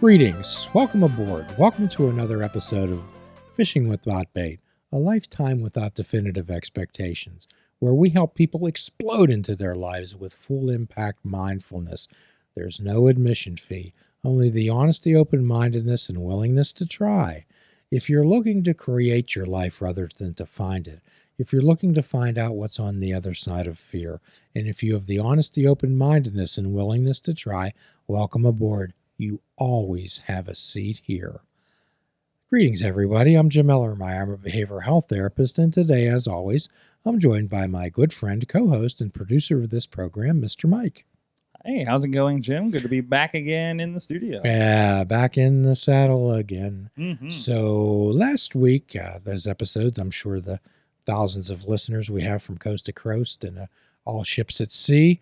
Greetings. Welcome aboard. Welcome to another episode of Fishing Without Bait, a lifetime without definitive expectations, where we help people explode into their lives with full impact mindfulness. There's no admission fee, only the honesty, open-mindedness, and willingness to try. If you're looking to create your life rather than to find it, if you're looking to find out what's on the other side of fear, and if you have the honesty, open-mindedness, and willingness to try, welcome aboard. You always have a seat here. Greetings, everybody. I'm Jim Ellermeyer. I'm a behavioral health therapist, and today, as always, I'm joined by my good friend, co-host, and producer of this program, Mr. Mike. Hey, how's it going, Jim? Good to be back again in the studio. Yeah, back in the saddle again. Mm-hmm. So last week, those episodes, I'm sure the thousands of listeners we have from coast to coast and all ships at sea,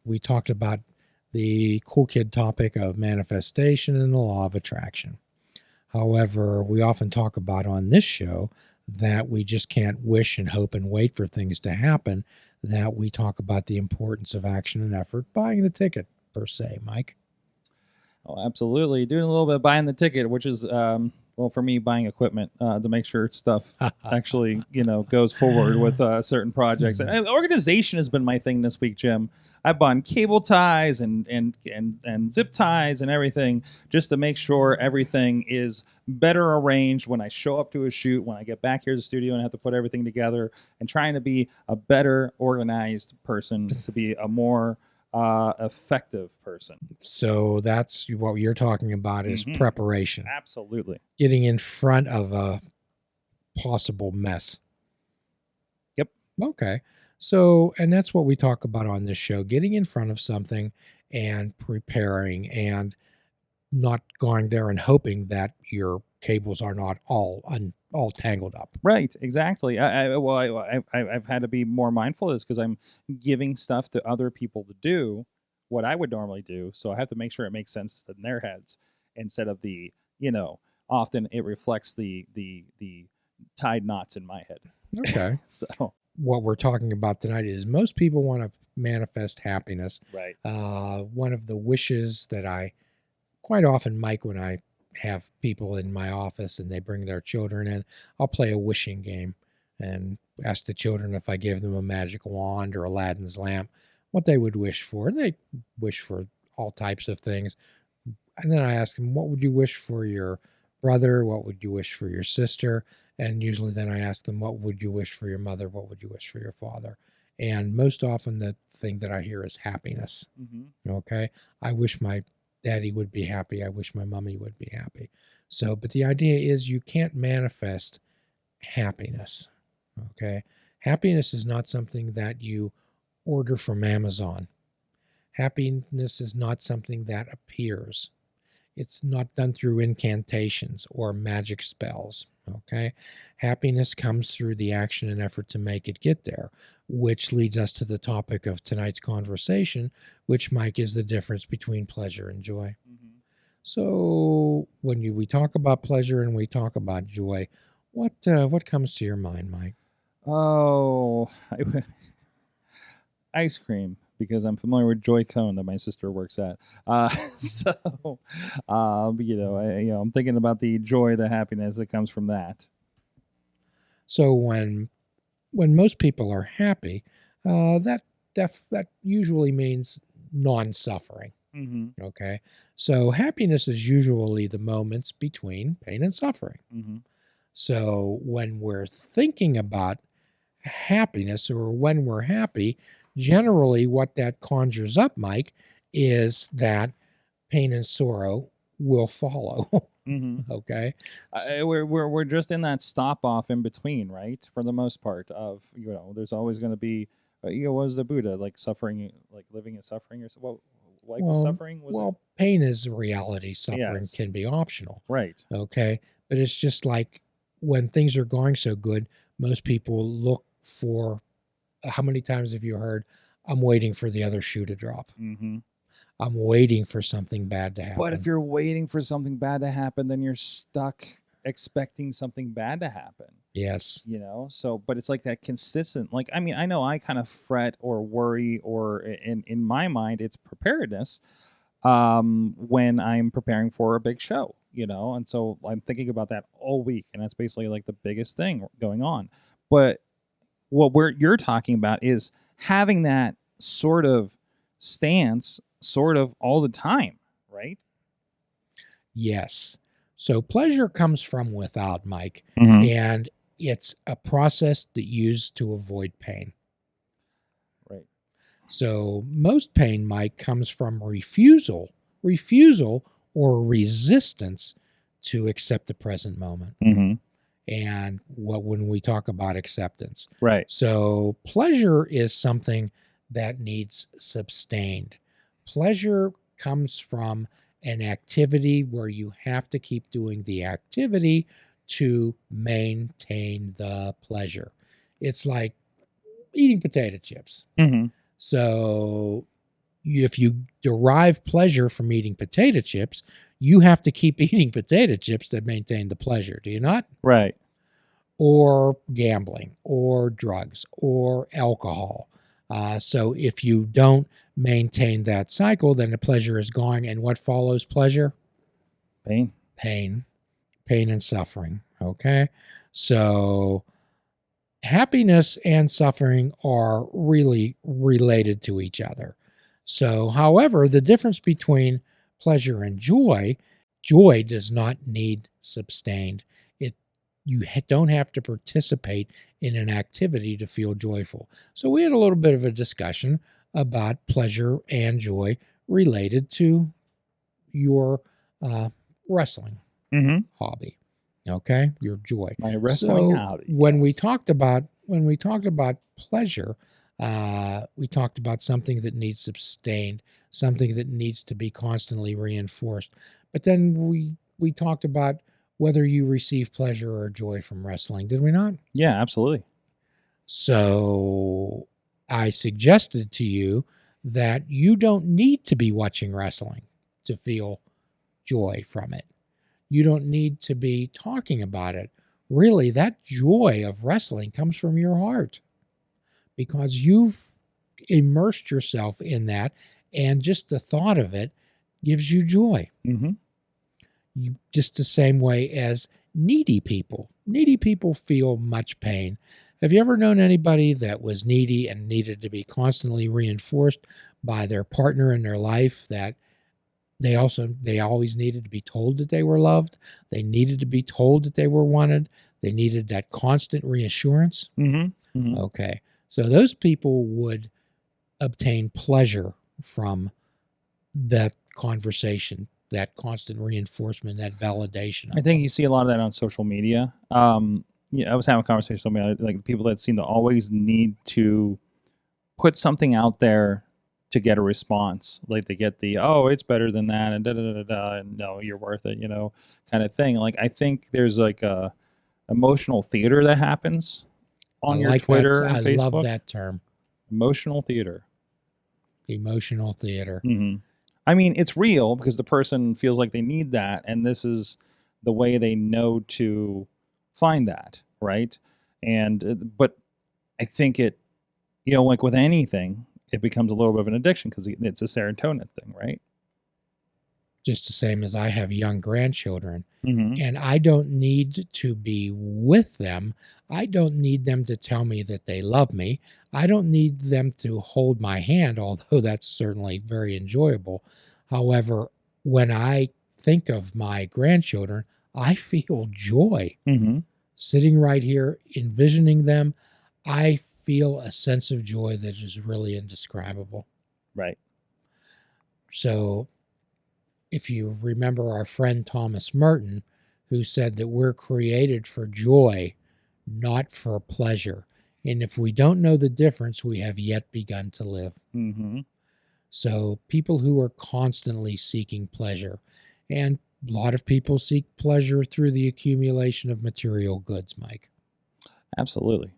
we talked about the cool kid topic of manifestation and the law of attraction. However, we often talk about on this show that we just can't wish and hope and wait for things to happen, that we talk about the importance of action and effort, buying the ticket, per se, Mike. Oh, absolutely. Doing a little bit of buying the ticket, which is, well, for me, buying equipment to make sure stuff actually, goes forward with certain projects. And organization has been my thing this week, Jim. I bought cable ties and zip ties and everything just to make sure everything is better arranged when I show up to a shoot, when I get back here to the studio and have to put everything together, and trying to be a better organized person, to be a more effective person. So that's what you're talking about is preparation. Absolutely. Getting in front of a possible mess. Yep. Okay. So, and that's what we talk about on this show, getting in front of something and preparing and not going there and hoping that your cables are not all tangled up. Right, exactly. I've had to be more mindful of this because I'm giving stuff to other people to do what I would normally do. So I have to make sure it makes sense in their heads instead of often it reflects the tied knots in my head. Okay. So what we're talking about tonight is most people want to manifest happiness. Right. One of the wishes that I quite often, Mike, when I have people in my office and they bring their children in, I'll play a wishing game and ask the children if I give them a magic wand or Aladdin's lamp, what they would wish for. And they wish for all types of things. And then I ask them, what would you wish for your brother? What would you wish for your sister? And usually then I ask them, what would you wish for your mother? What would you wish for your father? And most often the thing that I hear is happiness. Mm-hmm. Okay. I wish my daddy would be happy. I wish my mommy would be happy. So, but the idea is you can't manifest happiness. Okay. Happiness is not something that you order from Amazon. Happiness is not something that appears. It's not done through incantations or magic spells, okay? Happiness comes through the action and effort to make it get there, which leads us to the topic of tonight's conversation, which, Mike, is the difference between pleasure and joy. Mm-hmm. So when we talk about pleasure and we talk about joy, what comes to your mind, Mike? Oh, ice cream. Because I'm familiar with Joy Cone that my sister works at, I'm thinking about the joy, the happiness that comes from that. So when most people are happy, that usually means non-suffering. Mm-hmm. Okay, so happiness is usually the moments between pain and suffering. Mm-hmm. So when we're thinking about happiness or when we're happy, generally what that conjures up, Mike, is that pain and sorrow will follow. Mm-hmm. Okay. We're just in that stop off in between, right? For the most part of, there's always going to be, what was the Buddha, like suffering, like living is suffering, or what? Life is suffering? Pain is a reality. Suffering can be optional. Right. Okay. But it's just like when things are going so good, most people look for, how many times have you heard, I'm waiting for the other shoe to drop? Mm-hmm. I'm waiting for something bad to happen. But if you're waiting for something bad to happen, then you're stuck expecting something bad to happen. Yes. So, but it's like that consistent, like, I mean, I know I kind of fret or worry, or in my mind, it's preparedness. when I'm preparing for a big show, and so I'm thinking about that all week, and that's basically like the biggest thing going on. But you're talking about is having that sort of stance sort of all the time, right? Yes. So pleasure comes from without, Mike, Mm-hmm. and it's a process that used to avoid pain. Right. So most pain, Mike, comes from refusal or resistance to accept the present moment. Mm-hmm. And when we talk about acceptance. Right. So pleasure is something that needs sustained. Pleasure comes from an activity where you have to keep doing the activity to maintain the pleasure. It's like eating potato chips. Mm-hmm. So if you derive pleasure from eating potato chips, you have to keep eating potato chips to maintain the pleasure. Do you not? Right. Or gambling or drugs or alcohol. So if you don't maintain that cycle, then the pleasure is gone. And what follows pleasure? Pain. Pain, pain and suffering. Okay. So happiness and suffering are really related to each other. So, however, the difference between pleasure and joy does not need sustained. It don't have to participate in an activity to feel joyful. So, we had a little bit of a discussion about pleasure and joy related to your wrestling Mm-hmm. hobby. Okay, your joy. My wrestling So hobby. when we Yes. talked about pleasure, we talked about something that needs sustained, something that needs to be constantly reinforced. But then we talked about whether you receive pleasure or joy from wrestling, did we not? Yeah, absolutely. So I suggested to you that you don't need to be watching wrestling to feel joy from it. You don't need to be talking about it. Really, that joy of wrestling comes from your heart because you've immersed yourself in that, and just the thought of it gives you joy. Mm-hmm. Just the same way as needy people. Needy people feel much pain. Have you ever known anybody that was needy and needed to be constantly reinforced by their partner in their life, that they always needed to be told that they were loved, they needed to be told that they were wanted, they needed that constant reassurance? Mm-hmm. Mm-hmm. Okay. So those people would obtain pleasure from that conversation, that constant reinforcement, that validation I of think them. you see a lot of that on social media. Yeah, I was having a conversation with somebody like people that seem to always need to put something out there to get a response. Like they get the it's better than that and da da da da and no, you're worth it, kind of thing. Like I think there's like a emotional theater that happens I on your like that. Twitter I and love Facebook. that term, Emotional theater. emotional theater. Mm-hmm. I mean, it's real because the person feels like they need that, and this is the way they know to find that, right? And but I think it, like with anything, it becomes a little bit of an addiction because it's a serotonin thing, right? Just the same as I have young grandchildren, Mm-hmm. and I don't need to be with them. I don't need them to tell me that they love me. I don't need them to hold my hand, although that's certainly very enjoyable. However, when I think of my grandchildren, I feel joy Mm-hmm. sitting right here, envisioning them. I feel a sense of joy that is really indescribable. Right. So if you remember our friend Thomas Merton, who said that we're created for joy, not for pleasure. And if we don't know the difference, we have yet begun to live. Mm-hmm. So people who are constantly seeking pleasure, and a lot of people seek pleasure through the accumulation of material goods, Mike. Absolutely.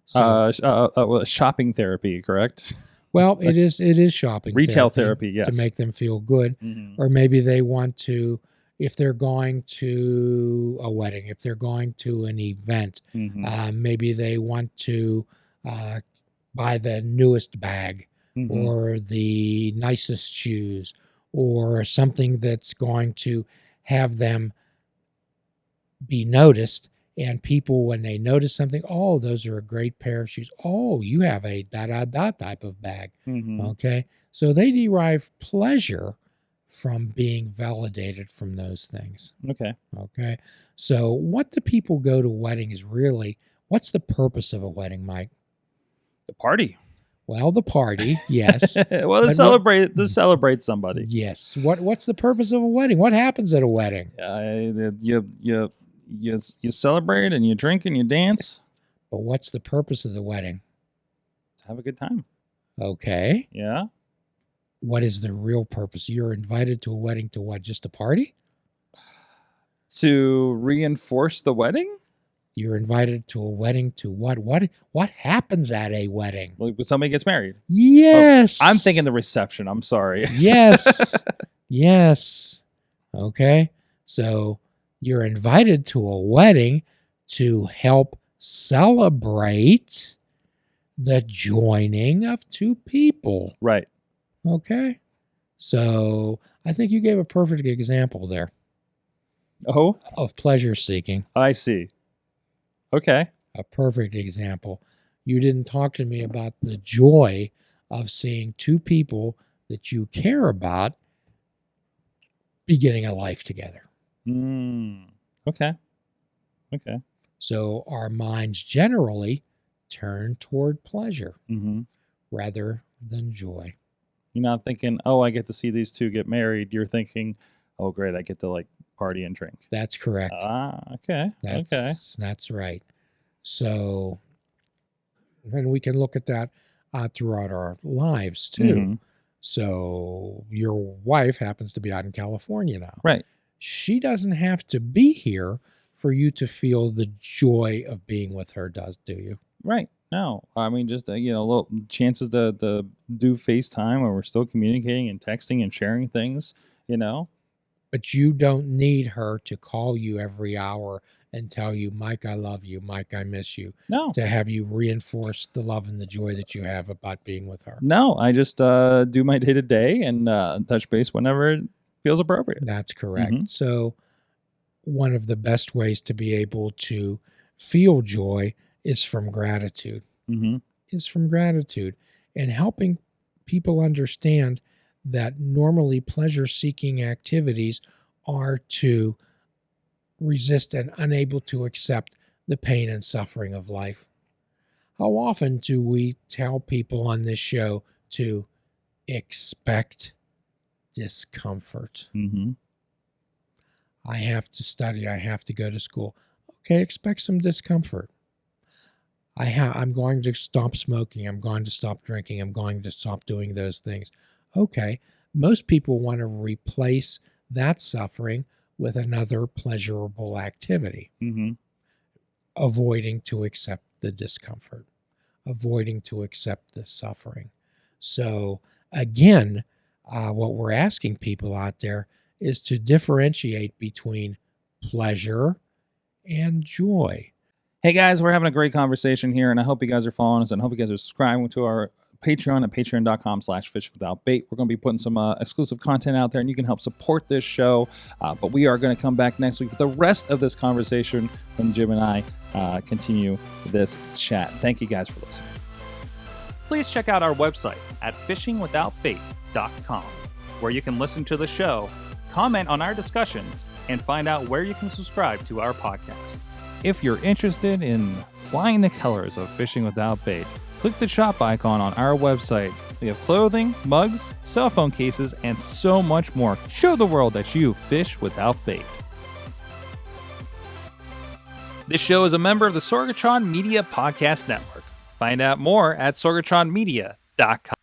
So, Shopping therapy, correct? well, it is shopping Retail therapy, to yes. make them feel good, Mm-hmm. or maybe they want to, if they're going to a wedding, if they're going to an event, Mm-hmm. maybe they want to uh, buy the newest bag Mm-hmm. or the nicest shoes or something that's going to have them be noticed. And people, when they notice something, oh, those are a great pair of shoes. Oh, you have a da da da type of bag. Mm-hmm. Okay. So they derive pleasure from being validated from those things. Okay. Okay. So what do people go to weddings really? What's the purpose of a wedding, Mike? The party. Well, the party, yes. Well, to But celebrate somebody. yes. What's the purpose of a wedding? What happens at a wedding? You celebrate and you drink and you dance. But what's the purpose of the wedding? To have a good time. Okay. Yeah. What is the real purpose? You're invited to a wedding to what? Just a party? To reinforce the wedding? You're invited to a wedding to what? What happens at a wedding? Like when somebody gets married. Yes. I'm thinking the reception. I'm sorry. Yes. Yes. Okay. So you're invited to a wedding to help celebrate the joining of two people. Right. Okay. So I think you gave a perfect example there Oh, of pleasure seeking. I see. Okay. A perfect example. You didn't talk to me about the joy of seeing two people that you care about beginning a life together. Okay. Okay. So our minds generally turn toward pleasure Mm-hmm. rather than joy. You're not thinking, oh, I get to see these two get married. You're thinking, oh, great, I get to like party and drink. That's correct. Okay. Okay. That's right. So, and we can look at that throughout our lives too. Mm-hmm. So your wife happens to be out in California now. Right. She doesn't have to be here for you to feel the joy of being with her, do you? Right. No, I mean, just, little chances to do FaceTime where we're still communicating and texting and sharing things, But you don't need her to call you every hour and tell you, Mike, I love you. Mike, I miss you. No. To have you reinforce the love and the joy that you have about being with her. No, I just do my day to day and touch base whenever it feels appropriate. That's correct. Mm-hmm. So one of the best ways to be able to feel joy is from gratitude. Mm-hmm. Is from gratitude and helping people understand that normally pleasure-seeking activities are to resist and unable to accept the pain and suffering of life. How often do we tell people on this show to expect discomfort? Mm-hmm. I have to study. I have to go to school. Okay, expect some discomfort. I'm going to stop smoking. I'm going to stop drinking. I'm going to stop doing those things. Okay, most people want to replace that suffering with another pleasurable activity, Mm-hmm. avoiding to accept the discomfort, avoiding to accept the suffering. So again, what we're asking people out there is to differentiate between pleasure and joy. Hey guys, we're having a great conversation here, and I hope you guys are following us, and I hope you guys are subscribing to our Patreon at patreon.com/fishwithoutbait. We're going to be putting some exclusive content out there, and you can help support this show. But we are going to come back next week with the rest of this conversation when Jim and I continue this chat. Thank you guys for listening. Please check out our website at fishingwithoutbait.com, where you can listen to the show, comment on our discussions, and find out where you can subscribe to our podcast. If you're interested in flying the colors of Fishing Without Bait, click the shop icon on our website. We have clothing, mugs, cell phone cases, and so much more. Show the world that you fish without bait. This show is a member of the Sorgatron Media Podcast Network. Find out more at sorgatronmedia.com.